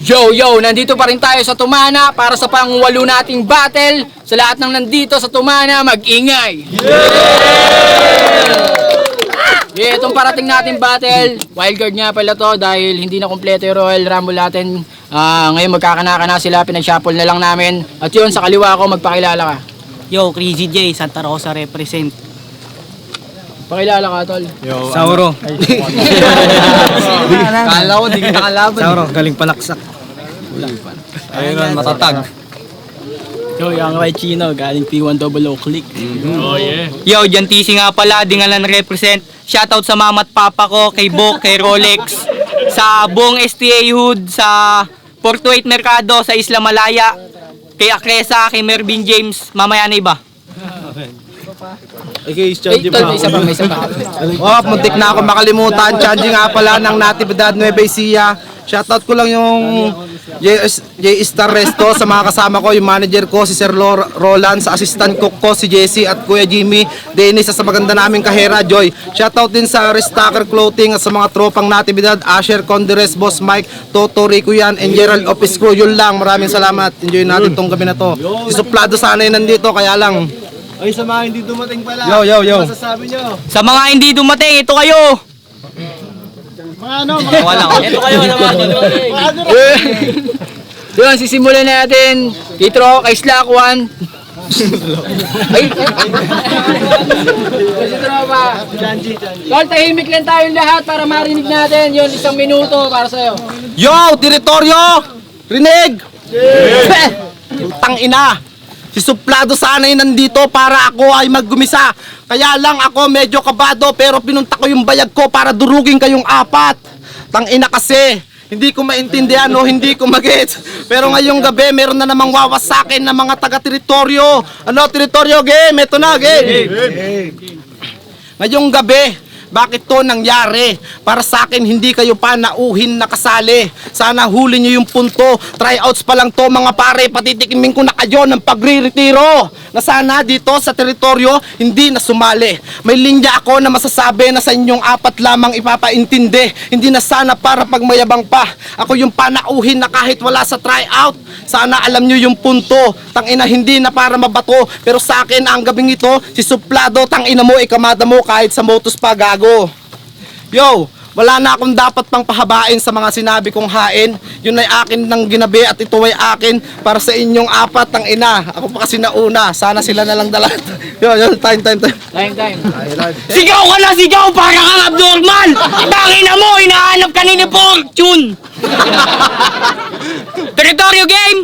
Yo, nandito pa rin tayo sa Tumana para sa pang-8 nating battle. Sa lahat ng nandito sa Tumana, mag-ingay! Yeah, itong parating natin battle, wildcard nga pala to dahil hindi na kompleto yung Royal Rumble natin. Ngayon magkakanaka na sila, pinag-shuffle na lang namin. At yun, sa kaliwa ko, magpakilala ka. Yo, Crazy J, Santa Rosa represent. Pakilala ka, tol. Yo, Sauro. Kala ko, di kita kalaban. Sauro, galing palaksak. Ayun, matatag. Yo, yung right Chino, galing P100 click. Oh, yeah. Yo, Jan TC nga pala, Dingalan represent. Shoutout sa mama at papa ko, kay Bok, kay Rolex, sa buong STA Hood, sa Portuait Mercado, sa Isla Malaya, kay Akresa, kay Mervin James, mamaya na iba. Okay, Tol, may isa pa. Oh, muntik na ako makalimutan. Chanji nga pala ng Natividad Nueva Ecija. Shoutout ko lang yung J. Star Resto sa mga kasama ko, yung manager ko si Sir Roland, sa assistant cook ko si Jesse at Kuya Jimmy, Dennis sa maganda naming kahera Joy. Shoutout din sa Restacker Clothing at sa mga tropang Natividad, Asher Condores, Boss Mike, Toto Rico yan, and Gerald Office Crew. Yun lang, maraming salamat. Enjoy natin tong gabi na to. Si Suplado sana yun nandito, kaya lang. Ay, sa mga hindi dumating pala. Yo. Masasabi nyo. Sa mga hindi dumating, ito kayo. Wala ko. Ito kayo naman. Yun, sisimulan natin. Kitro, kay Slack 1. Ay! Kasi tropa. Tol, tahimik lang tayong lahat para marinig natin. Yun, 1 minuto para sa'yo. Yo, teritoryo! Rinig! Tang ina! Si Suplado sana ay nandito para ako ay maggumisa. Kaya lang ako medyo kabado pero pinunta ko yung bayag ko para durugin kayong 4. Tang ina kasi, hindi ko maintindihan o hindi ko magets. Pero ngayong gabi meron na namang wawas sa akin ng mga taga-teritoryo. Ano, teritoryo game? Ito na, game! Ngayong gabi, bakit to nangyari? Para sa akin, hindi kayo pa nauhin nakasali. Sana huli nyo yung punto. Tryouts pa lang to mga pare. Patitikimin ko na kayo ng pagre-retiro. Na sana dito sa teritoryo, hindi na sumali. May linya ako na masasabi na sa inyong 4 lamang ipapaintindi. Hindi na sana para pagmayabang pa. Ako yung panauhin na kahit wala sa tryout. Sana alam nyo yung punto. Tangina, hindi na para mabato. Pero sa akin, ang gabing ito, si Suplado, tangina mo, ikamada mo kahit sa motos pa gago. Yo, wala na akong dapat pang pahabain sa mga sinabi kong hain. Yun ay akin ng ginabi at ito ay akin para sa inyong 4 ang ina. Ako pa kasi nauna. Sana sila na lang dala. Yo, time. Time. Sigaw ka na sigaw para kang abnormal! Tangin na mo, hinahanap ka ni Fortune! Territoryo game!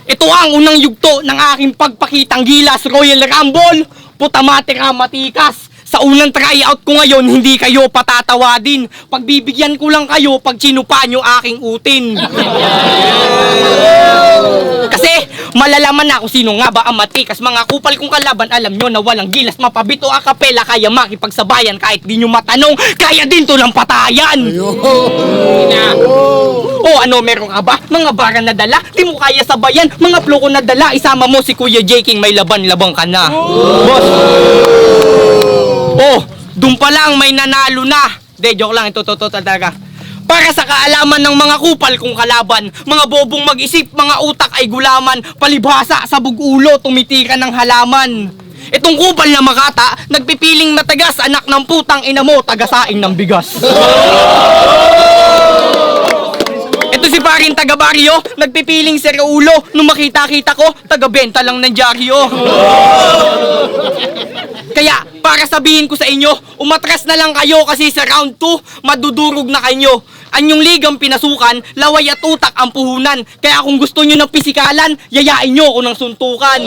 Ito ang unang yugto ng aking pagpakitang gilas Royal Rumble. Putamatira matikas. Sa unang tryout ko ngayon, hindi kayo patatawadin. Pagbibigyan ko lang kayo pag sinupa nyo aking utin. Kasi malalaman na kung sino nga ba ang matikas. Mga kupal kong kalaban, alam nyo na walang gilas. Mapabito a kapela, kaya makipagsabayan. Kahit di nyo matanong, kaya din to ng patayan. O ano, meron ka ba? Mga bara na dala, di mo kaya sabayan. Mga flow ko na dala, isama mo si Kuya J. King, may laban-labang ka na. Boss. Oh, dun pa lang may nanalo na. De, joke lang, ito talaga. Para sa kaalaman ng mga kupal kong kalaban, mga bobong mag-isip, mga utak ay gulaman, palibhasa, sabog ulo, tumitira ng halaman. Itong kupal na makata, nagpipiling matagas, anak ng putang ina mo, tagasaing ng bigas. Ito si paring taga-baryo, nagpipiling sereulo, nung makita-kita ko, taga-benta lang ng dyaryo. Kaya, para sabihin ko sa inyo, umatras na lang kayo kasi sa round 2, madudurog na kayo. Anyong ligang pinasukan, laway at utak ang puhunan. Kaya kung gusto nyo ng pisikalan, yayain nyo ako ng suntukan.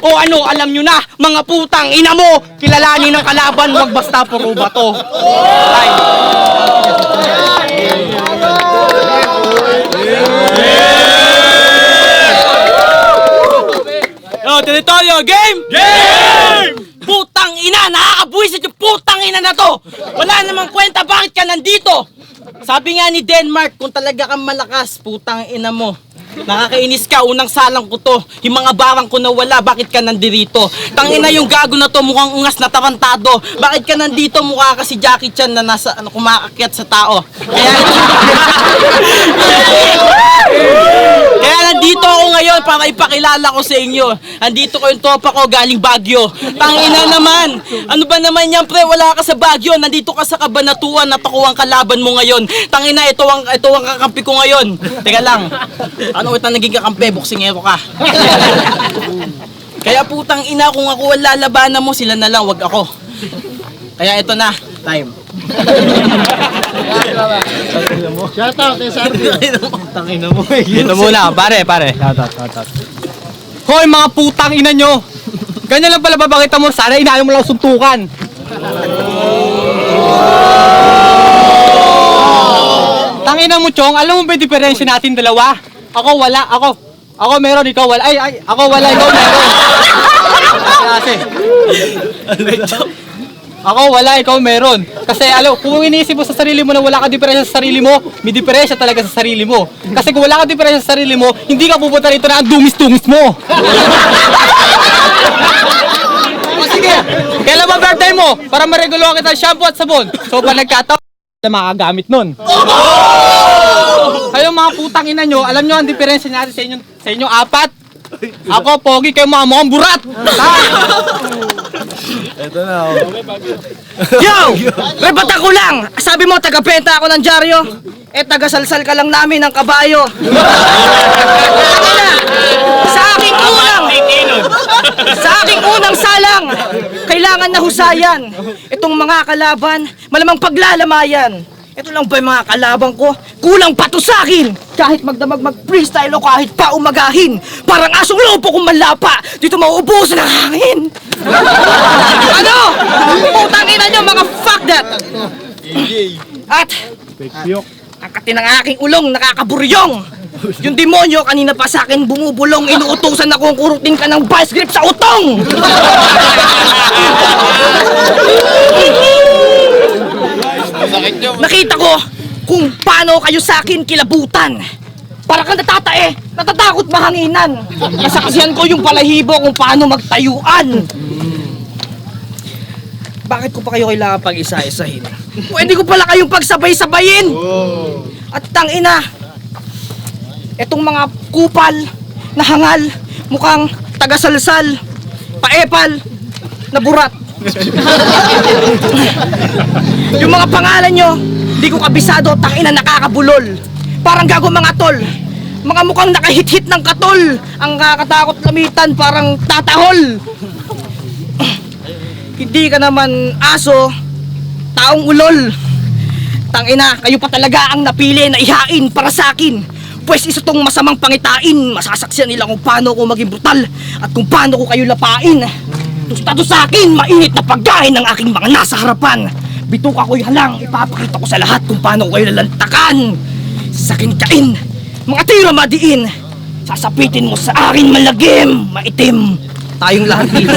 O ano, alam nyo na, mga putang ina mo, kilalanin ng kalaban, wag basta puro bato. Ay. Yo, teritoryo, game! Putang ina, nakakabuisit yung putang ina na to! Wala namang kwenta bakit ka nandito! Sabi nga ni Denmark, kung talaga kang malakas, putang ina mo. Nakakainis ka, unang salang ko to. Yung mga barang ko na wala, bakit ka nandirito? Tangina yung gago na to, mukhang ungas na tarantado. Bakit ka nandito? Mukha ka si Jackie Chan na nasa, kumakakyat sa tao. Kaya nandito ako ngayon para ipakilala ko sa inyo. Andito ko yung tropa ko galing Baguio. Tangina naman. Ano ba naman yan, pre? Wala ka sa Baguio. Nandito ka sa Kabanatuan. Napakuha ang kalaban mo ngayon. Tangina, ito ang kakampi ko ngayon. Teka lang. Ano kita naging kakampi? Boksingero ka. Kaya putang ina, kung ako ang lalabanan mo, sila na lang, wag ako. Kaya ito na. Time. Dito muna, pare. Hoy, mga putang ina nyo! Ganyan lang pala babakita mo, sana inaayos mo lang suntukan. Tangina mo, Chong, alam mo ba yung diferensya natin dalawa? Ako wala, ako meron, ikaw wala. Ay, ako wala, ikaw meron. Kasi, ako wala, ikaw meron. Kasi alam, kung iniisip mo sa sarili mo na wala ka diferensya sa sarili mo, may diferensya talaga sa sarili mo. Kasi kung wala ka diferensya sa sarili mo, hindi ka pupunta rito na ang dungis-dungis mo. O sige, kailan ba birthday mo? Para mareguluhan kita ng shampoo at sabon. So pag nagkataon, na makagamit nun. Kayo mga putang ina nyo, alam nyo ang diferensya natin sa inyong apat? Ako, pogi, kayo mga mukhang burat! Yo! Rebat ako lang! Sabi mo, taga-benta ako ng dyaryo. Taga-salsal ka lang namin ng kabayo. Sa aking unang salang, kailangan na husayan. Itong mga kalaban, malamang paglalamayan. Ito lang ba yung mga kalaban ko? Kulang pa to sa akin! Kahit magdamag mag-freestyle o kahit pa umagahin, parang asong lobo kung malapa, dito mauubusan ng hangin! Ano? Putang ina nyo, mga fuck that! At, ang kati ng aking ulong, nakakaburyong! Yung demonyo, kanina pa sa akin bumubulong, inuutusan akong kurutin ka ng vice grip sa utong! Nakita ko kung paano kayo sa akin kilabutan. Para kang natatae, natatakot mahanginan. Nasakasihan ko yung balahibo kung paano magtayuan. Bakit ko pa kayo kailangan pag-isa-isahin? Pwede ko pala kayong pagsabay-sabayin. At tangina, etong mga kupal na hangal, mukhang taga-salsal, paepal, na burat. Yung mga pangalan nyo, di ko kabisado, tangina nakakabulol. Parang gago mga tol, mga mukhang nakahit-hit ng katol. Ang kakatakot lamitan, parang tatahol. Hindi ka naman aso, taong ulol. Tangina, kayo pa talaga ang napili na ihain para sa akin. Pwes isa tong masamang pangitain, masasaksiyan nila kung paano ko maging brutal at kung paano ko kayo lapain. Tustado sa akin, mainit na pagkain ng aking mga nasa harapan. Bituka ko'y halang, ipapakita ko sa lahat kung paano ko kayo lalantakan. Sakin-kain, mga tira madiin. Sasapitin mo sa akin malagim, maitim. Tayong lahat dito.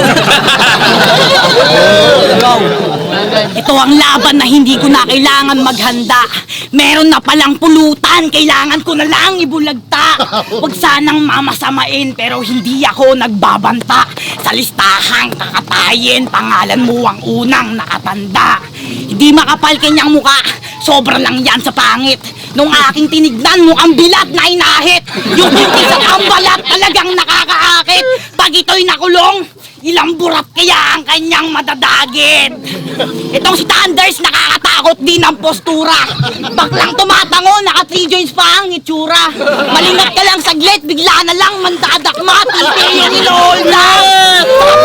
Ito ang laban na hindi ko na kailangan maghanda. Meron na palang pulutan, kailangan ko na lang ibulagta. Huwag sanang mamasamain, pero hindi ako nagbabanta. Sa listahang kakatayin, pangalan mo ang unang nakatanda. Hindi makapal kanyang muka, sobra lang yan sa pangit. Nung aking tinignan mo ang bilat na inahit, yung pintis at ang balat talagang nakakaakit. Pag ito'y nakulong, ilang burat kaya ang kanyang madadagit. Itong si Thunders nakakatakot din ang postura. Baklang tumatango, naka 3 joints pa ang itsura. Malingat ka lang saglit, bigla na lang mandadakma. Tinte yung inool na.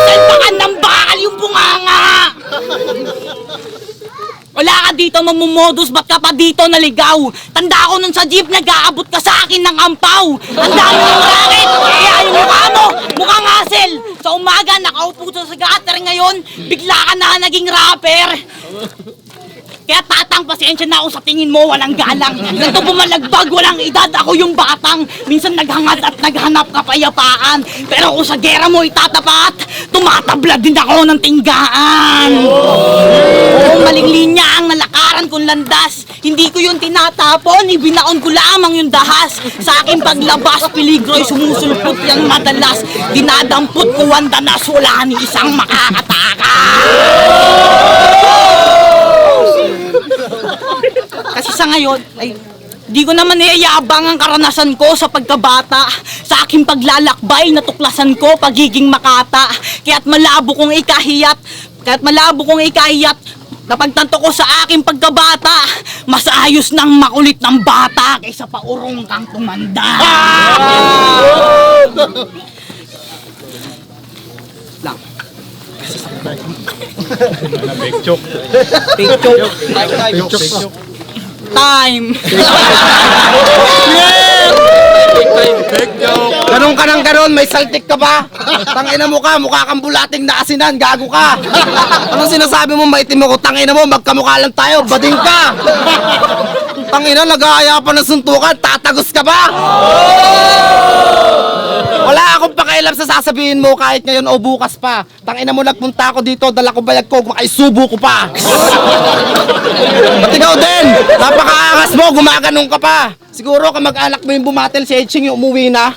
Salpakan ng bakal yung bunganga. Wala ka dito mamumodus, ba't ka pa dito naligaw? Tanda ko nun sa jeep, nag-aabot ka sa akin ng ampaw. Ang dami ng racket, kaya yung mukha mo, mukhang hassle. Sa umaga, nakaupo sa gutter ngayon, bigla ka na naging rapper. Kaya tatang, pasensya na ako sa tingin mo, walang galang. Ganito bumalagbag, walang edad, ako yung batang. Minsan naghangat at naghanap kapayapaan. Pero kung sa gera mo itatapat, tumatabla din ako ng tinggaan. Oo, maling linya ang nalakaran kong landas. Hindi ko yung tinatapon, ibinaon ko lamang yung dahas. Sa aking paglabas, peligro'y sumusulpot yung madalas. Dinadampot ko ang danas, wala ni isang makakataka. Kasi sa ngayon, ay, di ko naman iayabang ang karanasan ko sa pagkabata. Sa aking paglalakbay, natuklasan ko pagiging makata. Kaya't malabo kong ikahiyat, napagtanto ko sa aking pagkabata, mas ayos ng makulit ng bata kaysa paurong kang tumanda. Lang. Time. Ganun ka ng ganun, may saltik ka ba? Tangina mo ka, mukha kang bulating na asinan, gago ka. Anong sinasabi mo, maitim ako, tangina mo, magkamukha lang tayo, bading ka. Tangina, nag-aaya pa ng suntukan, tatagos ka ba? Wala akong pakialam sa sasabihin mo kahit ngayon o bukas pa. Tangina mo, nagpunta ako dito, dala ko bayag ko, makaisubo ko pa. Ba't ikaw din? Napakaangas mo, gumaganong ka pa. Siguro kamag-anak mo yung bumatel si Etching yung umuwi na.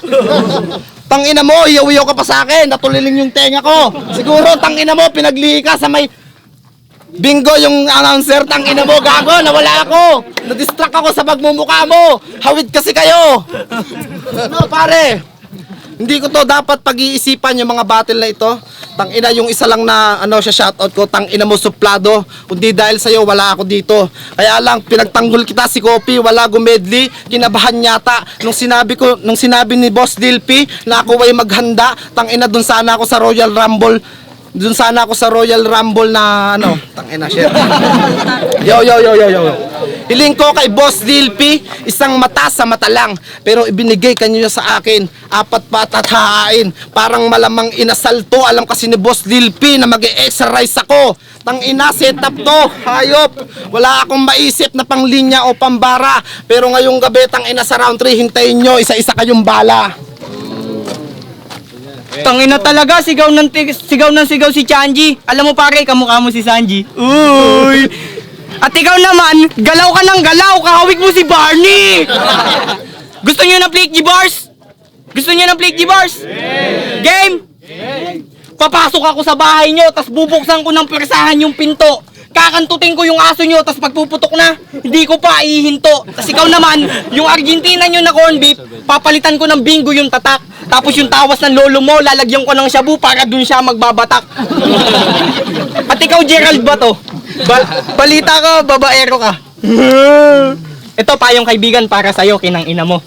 Tangina mo, iyaw-iyaw ka pa sa akin, natuliling yung tenga ko. Siguro, tangina mo, pinaglihi ka sa may bingo yung announcer, tangina mo, gago, nawala ako. Na-distract ako sa pagmumukha mo. Hawid kasi kayo. No, pare. Hindi ko to dapat pag-iisipan yung mga battle na ito. Tangina yung isa lang na shoutout ko, tangina mo suplado. Kundi dahil sa'yo wala ako dito. Kaya lang pinagtanggol kita si Kopi, wala gumedli, kinabahan yata nung sinabi ni Boss Dilpi na ako ay maghanda. Tangina dun sana ako sa Royal Rumble. Dun sana ako sa Royal Rumble na tangina shit. Yo. Hiling ko kay Boss Dilpi, isang mata sa mata lang. Pero ibinigay kanyo sa akin, 4 patatahain. Parang malamang inasalto. Alam kasi ni Boss Dilpi na mag-e-exercise ako. Tangina, setup to, hayop. Wala akong maisip na panglinya o pambara. Pero ngayong gabi, tangina sa round 3, hintayin nyo, isa-isa kayong bala. Tangina talaga, sigaw si Chanji. Alam mo pare, kamukha mo si Sanji. Uy! At ikaw naman, galaw ka ng galaw, kahawig mo si Barney! Gusto niyo ng Flake G Bars? Game? Papasok ako sa bahay nyo, tas bubuksan ko ng persahan yung pinto. Kakantutin ko yung aso nyo, tas pagpuputok na, hindi ko pa ihinto. Tas ikaw naman, yung Argentina nyo na corn beef, papalitan ko ng bingo yung tatak. Tapos yung tawas ng lolo mo, lalagyan ko ng shabu para dun siya magbabatak. At ikaw, Gerald ba to? Balita ko, babaero ka. Ito pa yung kaibigan para sa'yo, kinang ina mo.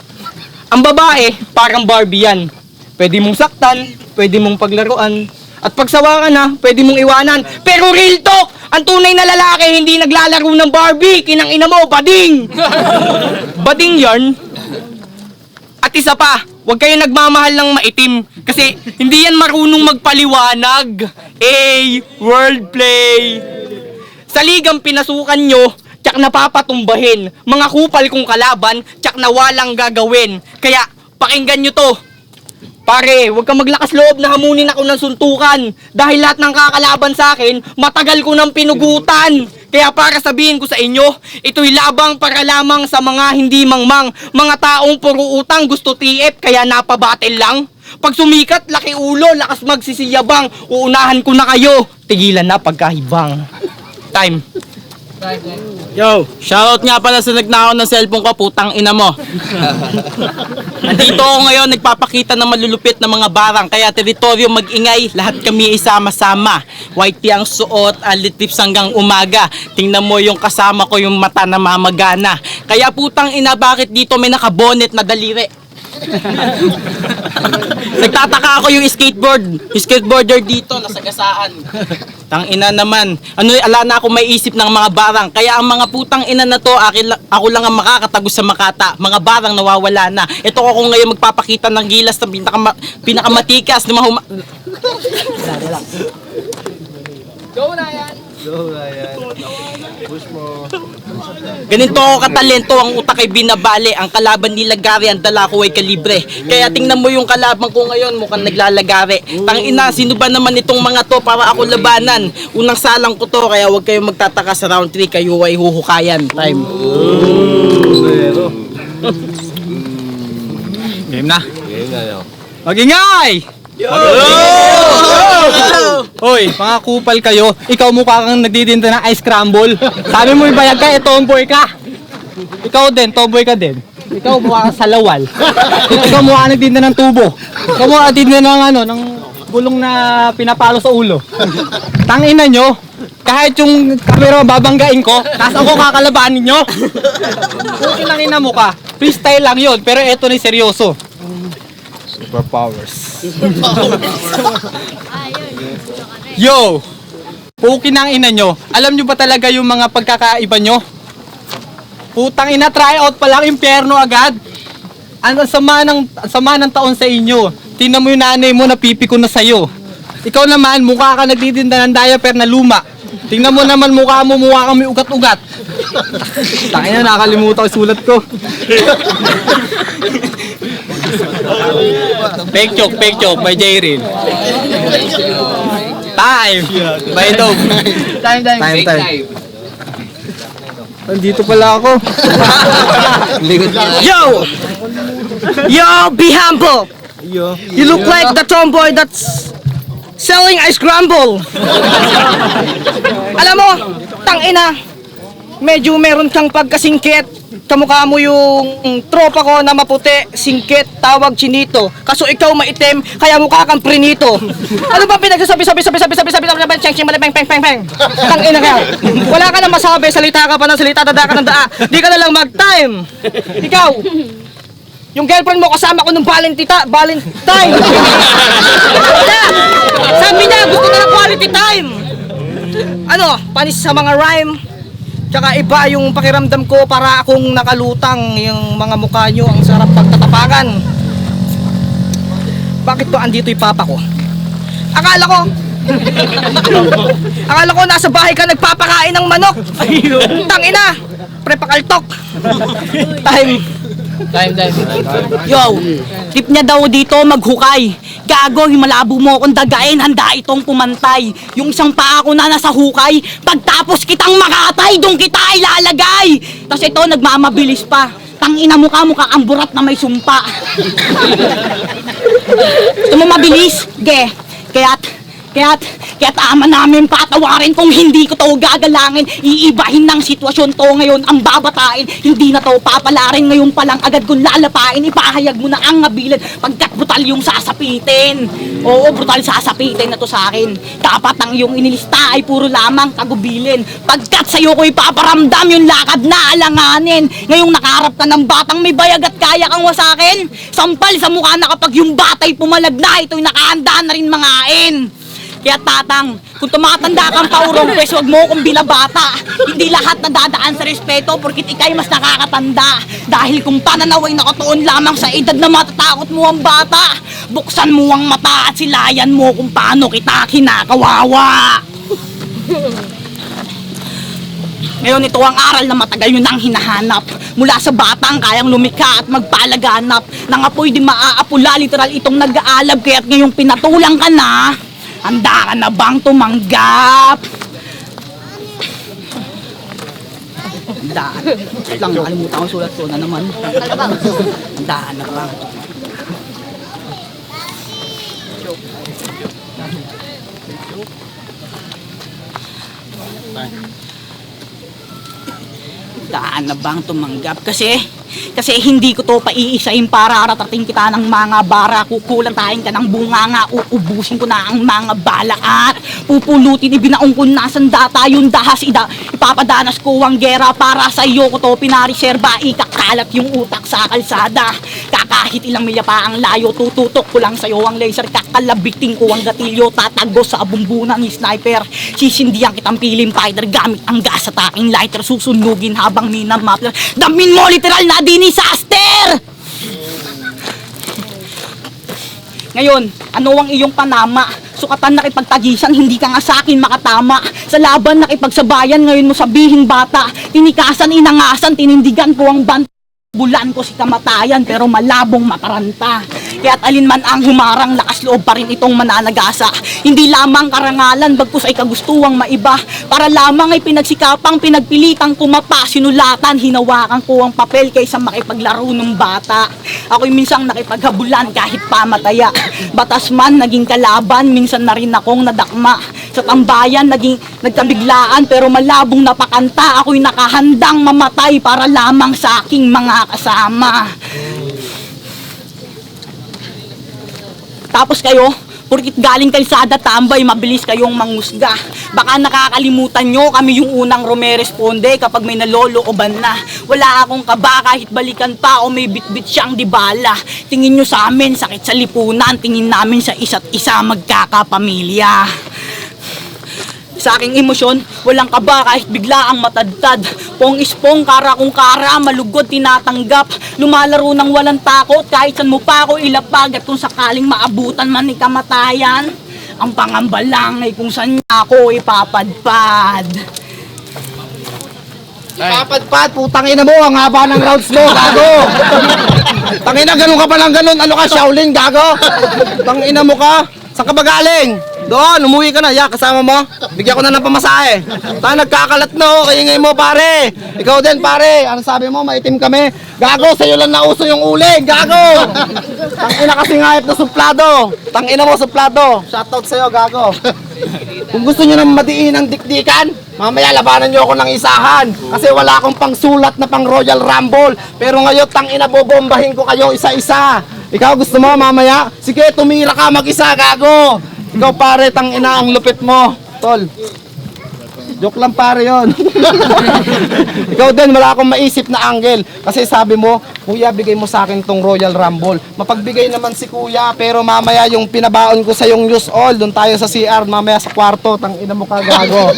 Ang babae, parang Barbie yan. Pwede mong saktan, pwede mong paglaruan. At pagsawa ka na, pwede mong iwanan. Pero real talk, ang tunay na lalaki hindi naglalaro ng Barbie, kinang ina mo, bading! Bading yarn. At isa pa, huwag kayo nagmamahal ng maitim. Kasi hindi yan marunong magpaliwanag. Wordplay. Sa ligang pinasukan nyo, tsak napapatumbahin. Mga kupal kong kalaban, tsak na walang gagawin. Kaya, pakinggan nyo to. Pare, huwag kang maglakas loob na hamunin ako ng suntukan. Dahil lahat ng kakalaban sa akin, matagal ko ng pinugutan. Kaya para sabihin ko sa inyo, ito'y labang para lamang sa mga hindi mangmang. Mga taong puro utang, gusto TF, kaya napabatil lang. Pag sumikat, laki ulo, lakas magsisiyabang. Uunahan ko na kayo, tigilan na pagkahibang. Time. Yo, shoutout nga pala sa nagnakaw ng cellphone ko, putang ina mo. Nandito ako ngayon, nagpapakita ng malulupit na mga barang, kaya teritoryo mag-ingay, lahat kami isama-sama. White tea ang suot, alit tips hanggang umaga. Tingnan mo yung kasama ko, yung mata na mamagana. Kaya putang ina, bakit dito may nakabonet na daliri? Nagtataka ako yung skateboarder dito, nasagasaan. Tang ina naman. Ala na ako may isip ng mga barang. Kaya ang mga putang ina na to, ako lang ang makakatagos sa Makata. Mga barang nawawala na. Ito ako ngayon magpapakita ng gilas na pinakamatikas na Go na yan! Ganito ako katalento, ang utak ay binabali. Ang kalaban nila Gary, ang dala ko ay kalibre. Kaya tingnan mo yung kalaban ko ngayon, mukhang naglalagari. Tangina, sino ba naman itong mga to para ako labanan? Unang salang ko to, kaya huwag kayong magtataka sa round 3, kayo ay huhukayan. Time. Game na. Mag-ingay! Hoy, mga kupal kayo, ikaw mukha kang nagtitinda ng ice crumble. Sabi mo ibayag ka, tomboy ka. Ikaw din, tomboy ka din. Ikaw mukha kang salawal. Ikaw mukha kang nagtitinda ng tubo. Ikaw mukha kang nagtitinda ng ng gulong na pinapalo sa ulo. Tangina nyo, kahit yung camera babanggain ko, tapos ako kakalabanin nyo. Kung kinangina mo ka, freestyle lang yun, pero eto na yung seryoso. Superpowers. Yo! Pukin ang ina nyo. Alam nyo ba talaga yung mga pagkakaiba nyo? Putang ina, try out pa lang, impyerno agad. Ang sama ng taon sa inyo. Tingnan mo yung nanay mo, napipiko na sa'yo. Ikaw naman, mukha ka nagtitinda ng diaper na luma. Tingnan mo naman mukha kang may ugat-ugat. Tangina, nakalimutan ko sulat ko. Fake joke by Jairin. Time! By Dog. Time. Nandito pala ako. Yo! Yo, be humble! You look like the tomboy that's selling ice crumble. Alam mo, tangina, medyo meron kang pagkasingkit. Kamukha mo yung tropa ko na maputi, singkit, tawag chinito. Kaso ikaw maitim, kaya mukha kang prinito. Ano ba pinagsasabi? Tangina ka. Wala ka na masabi, salita ka pa ng salita, dada ka ng daa. Di ka na lang mag-time. Ikaw, yung girlfriend mo kasama ko nung Valentine. Sabi niya, gusto na ng quality time. Ano, panis sa mga rhyme. Tsaka iba yung pakiramdam ko, para akong nakalutang. Yung mga mukha nyo, ang sarap pagtatapakan. Bakit to andito yung papa ko? Akala ko nasa bahay ka nagpapakain ng manok. Tangina, prepakaltok. Time. Yo, tip niya daw dito maghukay. Gago, malabo mo akong dagain, handa itong pumantay. Yung isang paa ko na nasa hukay, pagtapos kitang makatay, doon kita ilalagay. Tapos ito, nagmamabilis pa. Tangina mo ang burat na may sumpa. Gusto mo mabilis? Kaya't ama namin patawarin kung hindi ko to gagalangin. Iibahin ng sitwasyon to ngayon ang babatain. Hindi na to papalarin ngayon palang agad kong lalapain. Ipahayag mo na ang ngabilin pagkat brutal yung sasapitin. Oo, brutal sasapitin na to sa akin. Dapat ang iyong inilista ay puro lamang tagubilin. Pagkat sa'yo ko ipaparamdam yung lakad na alanganin. Ngayong nakaharap ka ng batang may bayag at kaya kang wasakin. Sampal sa mukha na kapag yung batay pumalag na, ito'y nakahanda na rin mangain. Kaya tatang, kung tumatanda kang paurong, pues huwag mo kong binabata. Hindi lahat nadadaan sa respeto porkit ikay mas nakakatanda. Dahil kung pananaw ay nakatuon lamang sa edad na matatakot mo ang bata, buksan mo ang mata at silayan mo kung paano kita kinakawawa. Ngayon ito ang aral na matagal nyo nang hinahanap. Mula sa batang kayang lumika at magpalaganap. Nang apoy di maaapula, literal itong nag-aalab. Kaya't ngayong pinatulang ka na, handa ka na bang tumanggap? Handaan. Lang, nakalimutan ko sulat ko na naman. Handaan na ba? Handaan na bang tumanggap? Kasi hindi ko to paiisahin para ratating kita ng mga bara. Kukulantahin ka ng bunganga, uubusin ko na ang mga bala at pupulutin, ibinaong ko na sandata yung dahas, ipapadanas ko ang gera para sa iyo ko to pinariserba, ikakalat yung utak sa kalsada. Kahit ilang milya pa ang layo, tututok ko lang sa'yo ang laser, kakalabiting ko ang gatilyo, tatago sa abumbunan ni sniper, sisindihan kitang pilim fighter gamit ang gas at aking lighter, susunugin habang minamapler, damin mo literal na dinisaster! Ngayon, ano ang iyong panama? Sukatan nakipagtagisan, hindi ka nga sa akin makatama. Sa laban nakipagsabayan, ngayon mo sabihing bata. Tinikasan, inangasan, tinindigan ko ang banta. Bulan ko si kamatayan pero malabong makaranta. Kaya't alinman ang humarang, lakas loob pa rin itong mananagasa. Hindi lamang karangalan, bagkus ay kagustuhang maiba. Para lamang ay pinagsikapang, pinagpilitang kumapa. Sinulatan, hinawakan ko ang papel kaysa makipaglaro ng bata. Ako'y minsang nakipaghabulan kahit pamataya. Batas man naging kalaban, minsan na rin akong nadakma. Sa tambayan naging nagkabiglaan pero malabong napakanta. Ako'y nakahandang mamatay para lamang sa aking mga kasama. Tapos kayo, porkit galing kalsada tambay, mabilis kayong mangusga. Baka nakakalimutan nyo, kami yung unang rumeresponde kapag may nalolooban na. Wala akong kaba kahit balikan pa o may bitbit siyang dibala. Tingin nyo sa amin, sakit sa lipunan. Tingin namin sa isa't isa, magkakapamilya. Sa aking emosyon, walang kaba kahit bigla ang matadtad. Pong ispong, kara kung kara, malugod tinatanggap. Lumalaro ng walang takot kahit saan mo pa ako ilapag. At kung sakaling maabutan man ni kamatayan, ang pangamba lang ay kung saan niya ako ipapadpad. Papadpad, putang ina mo, ang haba ng rounds mo, gago. Tangina, ganun ka pa lang ganun. Ano ka, Shaolin, gago? Tangina mo ka. Saan ka ba galing? Doon, umuwi ka na. Ya, kasama mo. Bigyan ko na ng pamasahe. Tayo nagkakalat no, kaingay mo pare. Ikaw din pare. Ano sabi mo, maitim kami. Gago, sa'yo lang nauso yung uling. Gago. Tangina kasi ngayap na suplado. Tangina mo suplado. Shoutout sa'yo, gago. Kung gusto nyo nang madiin ang dikdikan, mamaya labanan nyo ako ng isahan. Kasi wala akong pangsulat na pang Royal Rumble. Pero ngayon, tangina, bobombahin ko kayo isa-isa. Ikaw gusto mo mamaya? Sige, tumira ka mag-isa, gago. Ikaw pare, tangina, ang lupit mo. Tol. Joke lang pare yon. Ikaw din, wala akong maisip na angle. Kasi sabi mo, kuya, bigay mo sa akin tong Royal Rumble. Mapagbigay naman si kuya, pero mamaya yung pinabaon ko sa yung news all, doon tayo sa CR, mamaya sa kwarto, tangina mo ka, gago.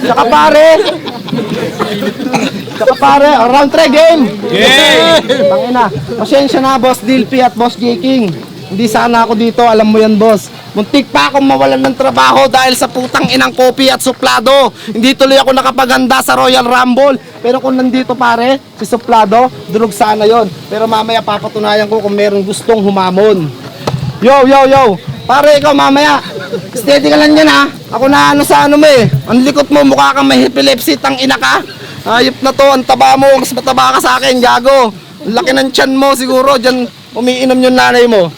Saka pare, round 3 game. Tangina, pasensya na boss Dilpi at boss J King. Hindi sana ako dito, alam mo yan boss. Muntik pa akong mawalan ng trabaho dahil sa putang inang kopi at suplado. Hindi tuloy ako nakapaganda sa Royal Rumble. Pero kung nandito pare, si suplado, durog sana yon. Pero mamaya papatunayan ko kung meron gustong humamon. Yo! Pare, ikaw mamaya. Steady ka lang yan ha. Ako na ano sa ano mo eh. Ang likot mo, mukha kang may epilepsy, tang ina ka. Ayop na to, ang taba mo, mas mataba ka sa akin, gago. Ang laki ng tiyan mo siguro, dyan umiinom yung nanay mo.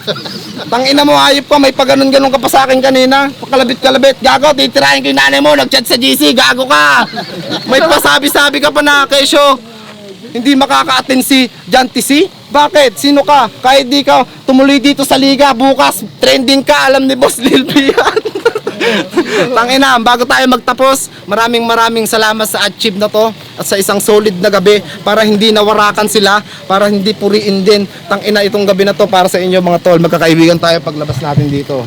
Tangina mo, hayop ka, may paganon-ganon ka pa sa akin kanina. Pakalabit-kalabit, gago, titirahin ko yung nanay mo, nag-chat sa GC, gago ka. May pasabi-sabi ka pa na, Kesyo, hindi makaka-attend si John TC? Bakit? Sino ka? Kahit di ka tumuloy dito sa liga, bukas, trending ka, alam ni Boss Lilby yan. Tangina, bago tayo magtapos, maraming salamat sa achieve na to at sa isang solid na gabi para hindi nawarakan sila, para hindi puriin din. Tangina, itong gabi na to para sa inyo mga tol. Magkakaibigan tayo paglabas natin dito.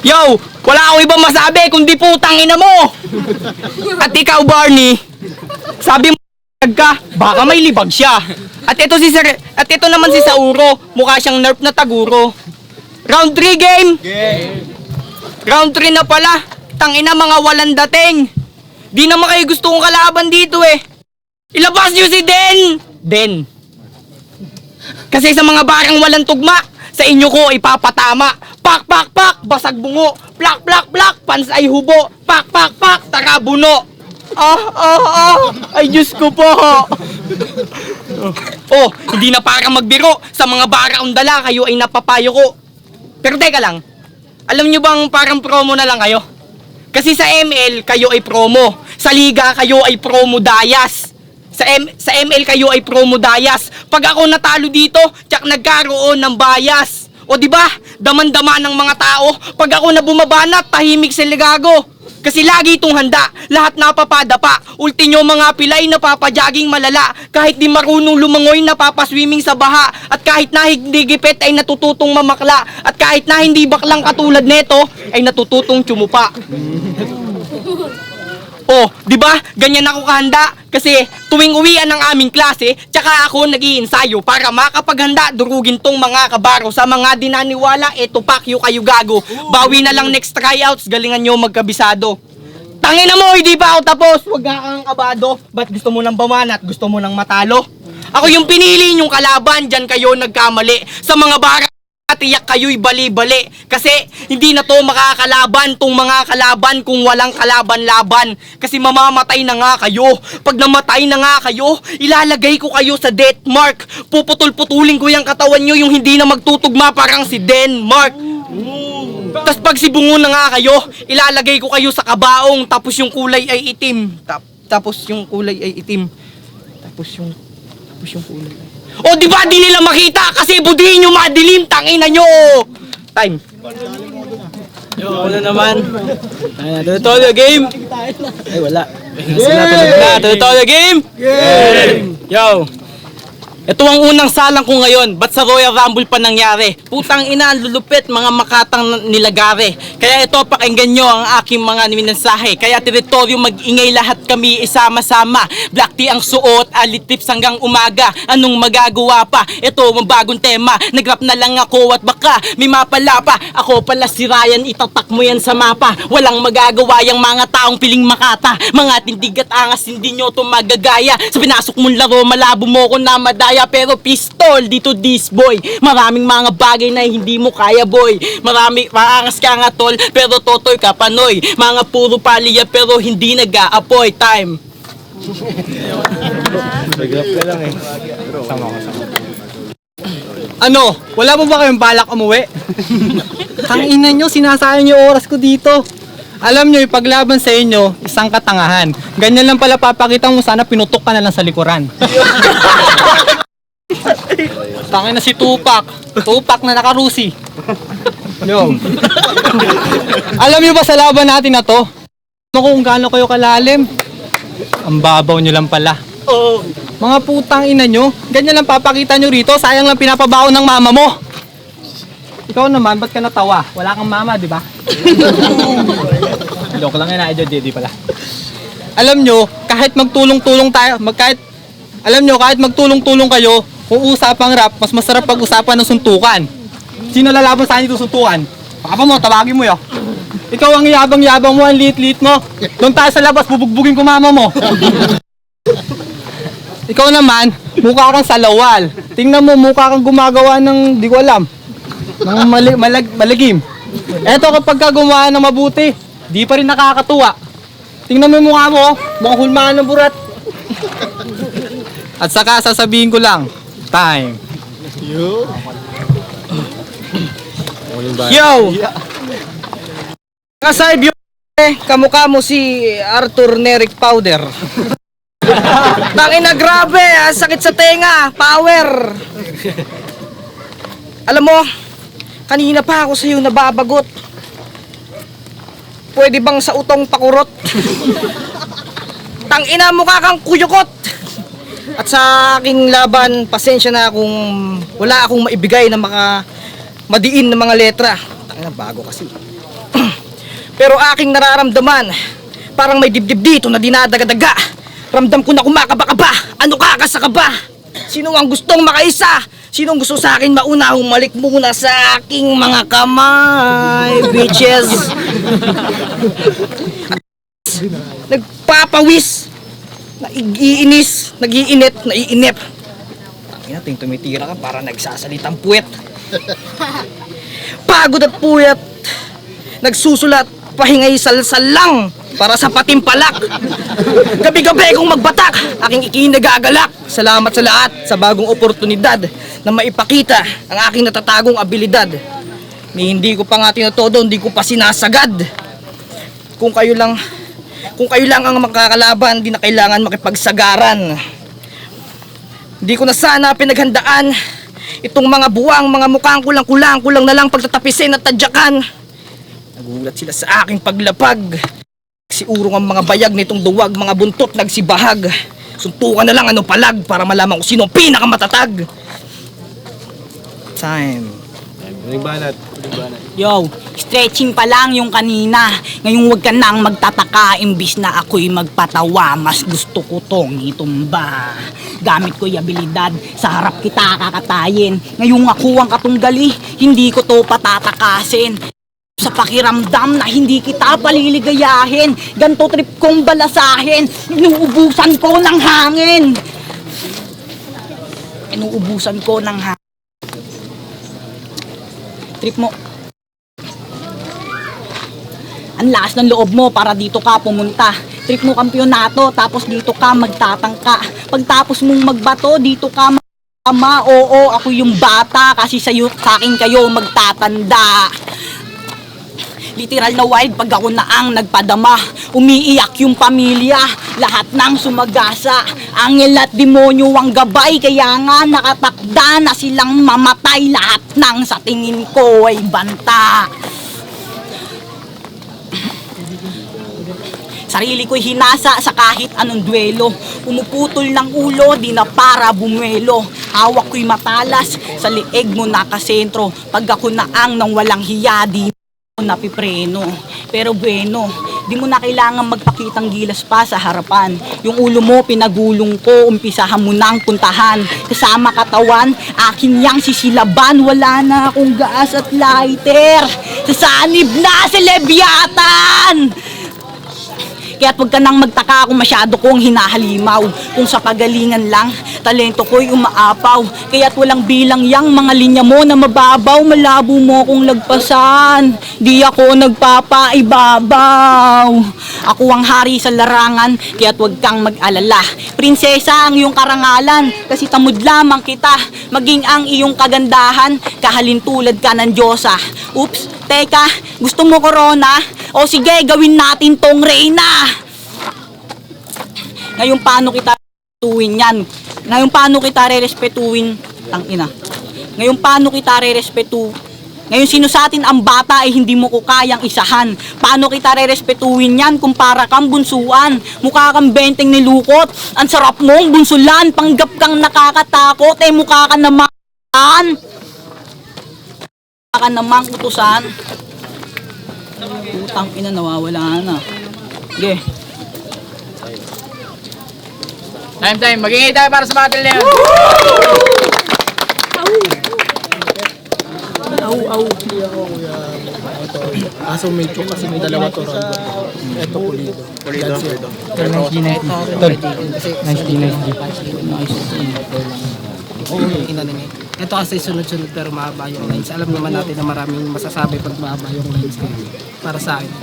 Yo, wala akong ibang masabi kundi putang ina mo. At ikaw Barney, sabi mo ka, baka may libag siya. At ito naman si Sauro, mukha siyang nerf na taguro. Round 3 game. Round 3 na pala. Tangina, mga walang dating. Di naman kayo gusto kong kalaban dito eh. Ilabas niyo si Den. Kasi sa mga barang walang tugma, sa inyo ko ipapatama. Pak, basag bungo. Plak, pansay hubo. Pak, tara buno. Ay Diyos ko po. Oh, hindi na parang magbiro. Sa mga barang dala, kayo ay napapayo ko. Pero teka lang, alam nyo bang parang promo na lang kayo? Kasi sa ML, kayo ay promo. Sa Liga, kayo ay promo dayas. Sa ML, kayo ay promo dayas. Pag ako natalo dito, tsak nagkaroon ng bias. O diba, daman-dama ng mga tao. Pag ako na bumabanat, tahimik sila gago. Kasi lagi itong handa, lahat napapadapa. Ulti nyo mga pilay, napapajogging malala. Kahit di marunong lumangoy, napapaswimming sa baha. At kahit na hindi gipet, ay natututong mamakla. At kahit na hindi baklang katulad neto, ay natututong tsumupa. Oh, di ba? Ganyan ako kahanda. Kasi tuwing uwian ng aming klase, tsaka ako nag-iinsayo para makapaghanda durugin tong mga kabaro. Sa mga dinaniwala, eto pakyo kayo gago. Bawi na lang next tryouts, galingan nyo magkabisado. Tangina mo, hindi pa ako tapos. Huwag nga kang kabado. Ba't gusto mo nang bamanat? Gusto mo nang matalo? Ako yung pinili yung kalaban, dyan kayo nagkamali. Sa mga bara, tiyak kayo'y bali-bali. Kasi hindi na to makakalaban tong mga kalaban kung walang kalaban-laban. Kasi mamamatay na nga kayo. Pag namatay na nga kayo, ilalagay ko kayo sa death mark. Puputol-putulin ko yung katawan nyo yung hindi na magtutugma parang si Denmark. Tapos pag sibungo na nga kayo, ilalagay ko kayo sa kabaong tapos yung kulay ay itim. Tapos yung kulay ay itim. Tapos yung kulay ay... O di ba di nila makita kasi budihin nyo madilim, tangina nyo. Time. Ano naman? Tuloy game? Ay, wala. Tuloy game? Yo! Ito ang unang salang ko ngayon. Ba't sa Royal Rumble pa nangyari? Putang ina, ang lulupit, mga makatang nilagare. Kaya ito, pakinggan nyo ang aking mga minensahe. Kaya teritoryo mag-ingay lahat kami isama-sama. Black tea ang suot, alit tips hanggang umaga. Anong magagawa pa? Ito, mabagong tema. Nag-rap na lang ako at baka may mapala pa. Ako pala si Ryan, itatak mo yan sa mapa. Walang magagawa yung mga taong piling makata. Mga tindig at angas, hindi nyo to magagaya. Sa pinasok mong laro, malabo mo ko na madaya. Pero pistol dito this boy. Maraming mga bagay na hindi mo kaya boy. Marami maangas ka nga tol, pero totoy ka panoy. Mga puro paliya pero hindi nag-aapoy. Time. Ano? Wala mo ba kayong balak umuwi? Tangina nyo, sinasayang yung oras ko dito. Alam nyo, ipaglaban sa inyo, isang katangahan. Ganyan lang pala papakita mo, sana pinutok ka na lang sa likuran. Tangin na si Tupac. Tupac na nakarusi. Yo. Alam nyo ba sa laban natin na to? Ano kung gaano kayo kalalim? Ang babaw nyo lang pala. Mga putang ina nyo, ganyan lang papakita nyo rito, sayang lang pinapabaon ng mama mo. Ikaw naman, ba't ka natawa? Wala kang mama, di ba? Joke lang yan, JD pala. Alam nyo, kahit magtulong-tulong tayo, kahit magtulong-tulong kayo, kung usapang rap, mas masarap pag-usapan ng suntukan. Sino lalaban sa akin dito suntukan? Papa mo, tawagin mo yun. Ikaw ang yabang-yabang mo, ang liit-liit mo. Doon tayo sa labas, bubugbugin ko mama mo. Ikaw naman, mukha kang salawal. Tingnan mo, mukha kang gumagawa ng, di ko alam, ng malagim. Eto kapag ka gumawa ng mabuti, di pa rin nakakatuwa. Tingnan mo yung mukha mo, mukhang hulmaan ng burat. At saka sasabihin ko lang, time. Yo! Kasayb yung kamukha mo si Arthur Neric Powder. Tangina grabe, sakit sa tenga, power. Alam mo, kanina pa ako sa'yo nababagot. Pwede bang sa utong pakurot? Tangina mukha kang kuyukot. At sa aking laban, pasensya na kung wala akong maibigay na madiin na mga letra. Tangina, bago kasi. Pero aking nararamdaman, parang may dibdib dito na dinadagadaga. Ramdam ko na kumakaba-kaba. Ano kakasaka ba? Sino ang gustong makaisa? Sino ang gusto sa akin mauna? Humalik muna sa aking mga kamay, bitches. Nagpapawis. Nag-iinit, naiinip. Tangina, ting tumitira ka para nagsasalitang puwet. Pagod at puyat. Nagsusulat, pahingay salsal lang para sa patimpalak. Gabi-gabi kong magbatak, aking ikinagagalak. Salamat sa lahat sa bagong oportunidad na maipakita ang aking natatagong abilidad. Ni hindi ko pa nga tinatodo, hindi ko pa sinasagad. Kung kayo lang ang makakalaban, di na kailangan makipagsagaran. Di ko na sana pinaghandaan itong mga buwang, mga mukhang kulang na lang pagtatapisin at tadyakan. Nagulat sila sa aking paglapag. Si urong ang mga bayag nitong duwag, mga buntot nagsibahag. Suntukan na lang ano palag para malaman kung sino ang pinakamatatag. Time. Banat. Yo, stretching pa lang yung kanina. Ngayon huwag ka nang magtataka, imbis na ako'y magpatawa, mas gusto ko tong itumba. Gamit ko yung abilidad, sa harap kita kakatayin. Ngayong ako ang katunggali, hindi ko to patatakasin. Sa pakiramdam na hindi kita paliligayahin, ganto trip kong balasahin, inuubusan ko ng hangin. Inuubusan ko ng hangin. Trip mo. Ang lakas ng loob mo para dito ka pumunta. Trip mo kampyonato, tapos dito ka magtatangka. Pagtapos mong magbato, dito ka magtama. Oo, ako yung bata kasi sa akin kayo magtatanda. Literal na wild pag ako na ang nagpadama. Umiiyak yung pamilya, lahat ng sumagasa. Angel at demonyo ang gabay, kaya nga nakatakda na silang mamatay. Lahat ng sa tingin ko ay banta. Sarili ko'y hinasa sa kahit anong duelo. Pumuputol ng ulo, di na para bumuelo. Hawak ko'y matalas, sa lieg mo nakasentro. Pag ako na ang nang walang hiya, di mo napipreno. Pero bueno, di mo na kailangan magpakitang gilas pa sa harapan. Yung ulo mo pinagulong ko, umpisahan mo nang puntahan. Kasama katawan, akin yang sisilaban. Wala na akong gas at lighter. Sasanib na si Leviathan! Kaya huwag ka nang magtaka kung masyado kong hinahalimaw. Kung sa pagalingan lang, talento ko'y umaapaw. Kaya't walang bilang yang mga linya mo na mababaw. Malabo mo kong lagpasan, di ako nagpapaibabaw. Ako ang hari sa larangan, kaya't huwag kang mag-alala. Prinsesa ang iyong karangalan, kasi tamod lamang kita. Maging ang iyong kagandahan, kahalintulad ka ng Diyosa. Oops, teka, gusto mo corona? O sige, gawin natin tong reyna. Ngayon paano kita respetuhin yan? Ngayon paano kita re-respetuhin? Tangina. Ngayon paano kita re-respetu? Ngayon sino sa atin ang bata ay hindi mo ko kayang isahan? Paano kita re-respetuhin yan kung para kang bunsuan? Mukha kang benteng nilukot. Ang sarap mong bunsulan. Panggap kang nakakatakot. Mukha ka naman. Mukha ka namang utusan. Putang ina, nawawala na. Okay. Time. Magingay tayo para sa battle na yun. Aso medyo kasi may dalawa to. Ito pulido. Ito kasi sunod-sunod pero mahaba yung lines. Alam naman natin na maraming masasabi pag mahaba yung lines para sa akin.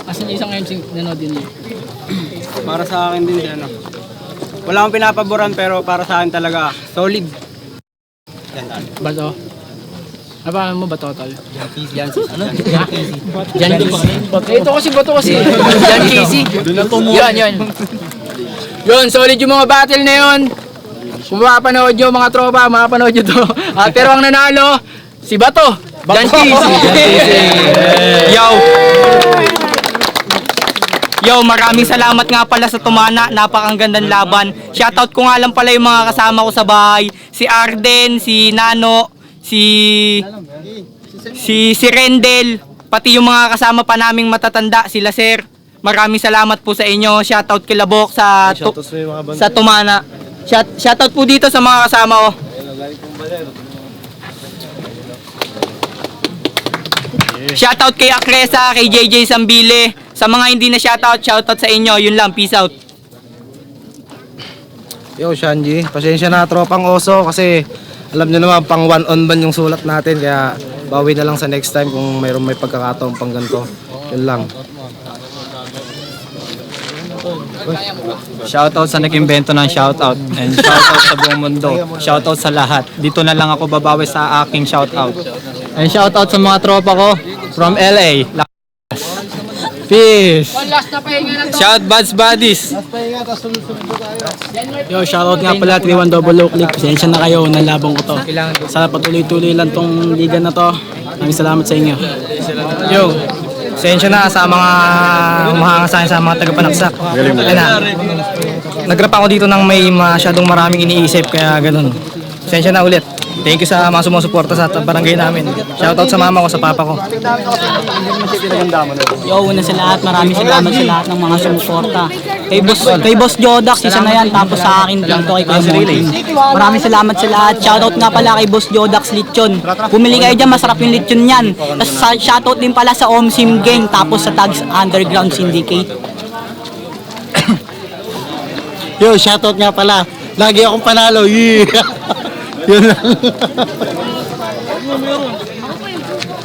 Asan yung isang MC nanood din yun? Para sa akin din ano. Wala akong pinapaboran pero para sa akin talaga solid. Bato? Apa mo ba total? Yan ito kasi bato kasi. Yan Casey. Yan. Yun, solid yung mga battle na yun. Kung mapapanood nyo mga tropa, mapapanood nyo to. Pero ang nanalo, si Bato. Yan Casey. Yo, maraming salamat nga pala sa tumana. Napakagandang laban. Shoutout ko nga lang pala yung mga kasama ko sa bahay. Si Arden, si Nano, si Rendel, pati yung mga kasama pa naming matatanda, sila Sir. Maraming salamat po sa inyo. Shoutout kay Labok sa tumana. Shoutout po dito sa mga kasama ko. Shoutout kay Akresa, kay JJ Sambile. Sa mga hindi na shoutout sa inyo. Yun lang, peace out. Yo, Shanji, pasensya na tropang oso kasi alam nyo naman pang one on one yung sulat natin kaya bawi na lang sa next time kung mayroon may pagkakataon pang ganito. Yun lang. Shoutout sa nag-imbento ng shoutout and shoutout sa buong mundo. Shoutout sa lahat. Dito na lang ako babawi sa aking shoutout. And shoutout sa mga tropa ko from LA. Peace. Last na pahinga na to. Shout Buds Buddies. Yo, shoutout nga pala 31 double click. Pasensya na kayo, nalabang ko to. Sana patuloy-tuloy lang tong liga na to. Maraming salamat sa inyo. Yo, Sensya na sa mga umahanga sa akin sa mga taga-panaksak. Ayun na. Nag-rap ako dito ng may masyadong maraming iniisip kaya ganun. Sensya na ulit. Thank you sa mga sumusuporta sa barangay namin. Shoutout sa mama ko, sa papa ko. Yo, una sa lahat, maraming salamat sa lahat ng mga sumuporta. Kay Boss Jodax, isa na yan, tapos sa akin dito kay Kuya Montin. Maraming salamat sa lahat. Shoutout nga pala kay Boss Jodax Lechon. Bumili kayo dyan, masarap yung lechon yan. Tapos shoutout din pala sa Omsim Gang, tapos sa Tags Underground Syndicate. Yo, shoutout nga pala. Lagi akong panalo. Yeah. Yun lang.